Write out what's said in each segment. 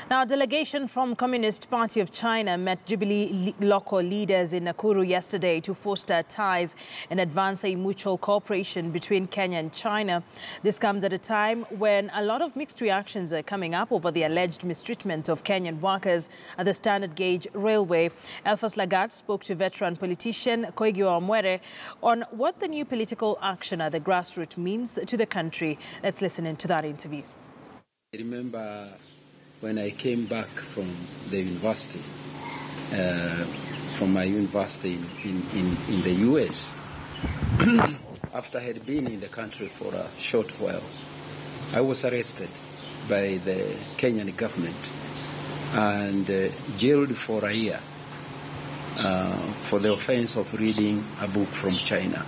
Now, a delegation from Communist Party of China met Jubilee local leaders in Nakuru yesterday to foster ties and advance a mutual cooperation between Kenya and China. This comes at a time when a lot of mixed reactions are coming up over the alleged mistreatment of Kenyan workers at the standard gauge railway. Elphas Lagat spoke to veteran politician Koigi Wa Mwere on what the new political action at the grassroots means to the country. Let's listen into that interview. I remember when I came back from the university, from my university in the US, after I had been in the country for a short while, I was arrested by the Kenyan government and jailed for a year for the offense of reading a book from China.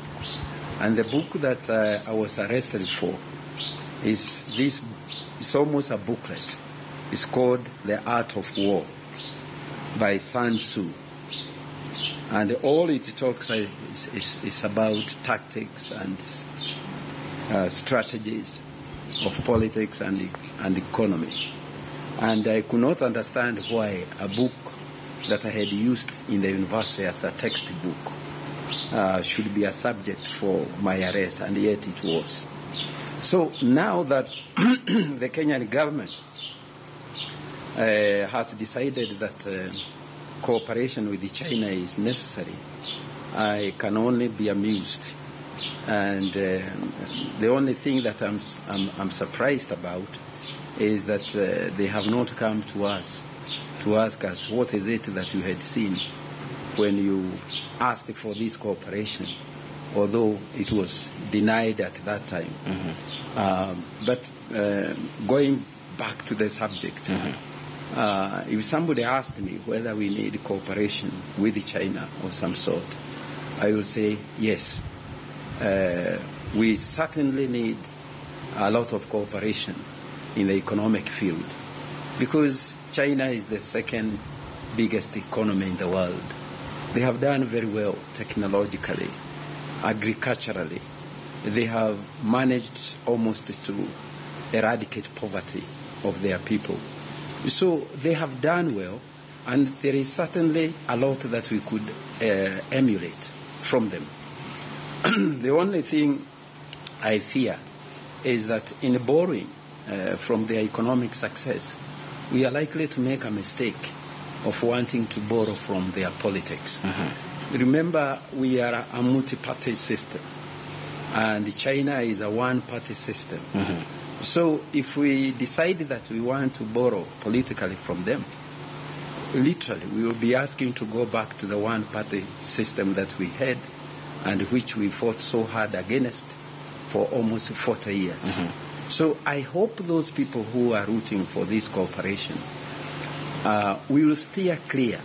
And the book that I was arrested for is it's almost a booklet. It's called The Art of War by Sun Tzu. And all it talks is about tactics and strategies of politics and economy. And I could not understand why a book that I had used in the university as a textbook should be a subject for my arrest, and yet it was. So now that the Kenyan government has decided that cooperation with China is necessary, I can only be amused. And the only thing that I'm surprised about is that they have not come to us to ask us what is it that you had seen when you asked for this cooperation, although it was denied at that time. But going back to the subject, if somebody asked me whether we need cooperation with China of some sort, I will say yes. We certainly need a lot of cooperation in the economic field, because China is the second biggest economy in the world. They have done very well technologically, agriculturally. They have managed almost to eradicate poverty of their people. So they have done well, and there is certainly a lot that we could emulate from them. The only thing I fear is that in borrowing from their economic success, we are likely to make a mistake of wanting to borrow from their politics. Remember, we are a multi-party system, and China is a one-party system. So if we decide that we want to borrow politically from them, literally we will be asking to go back to the one-party system that we had and which we fought so hard against for almost 40 years. So I hope those people who are rooting for this cooperation will steer clear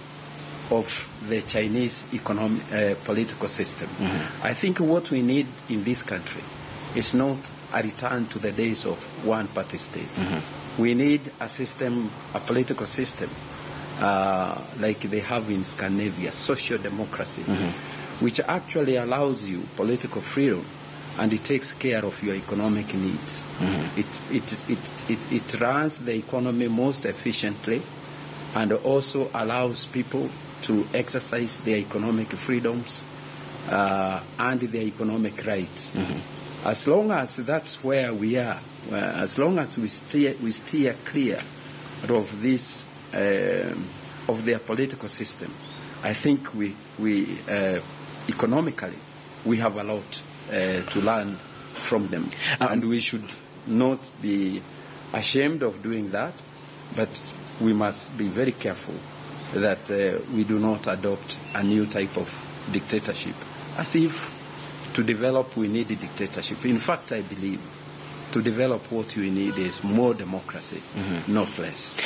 of the Chinese political system. I think what we need in this country is not a return to the days of one-party state. We need a system, a political system, like they have in Scandinavia, social democracy, which actually allows you political freedom, and it takes care of your economic needs. It runs the economy most efficiently, and also allows people to exercise their economic freedoms and their economic rights. As long as that's where we are, as long as we steer clear of this, of their political system, I think we economically we have a lot to learn from them, and we should not be ashamed of doing that, but we must be very careful that we do not adopt a new type of dictatorship, as if to develop we need a dictatorship. In fact, I believe to develop what we need is more democracy, not less.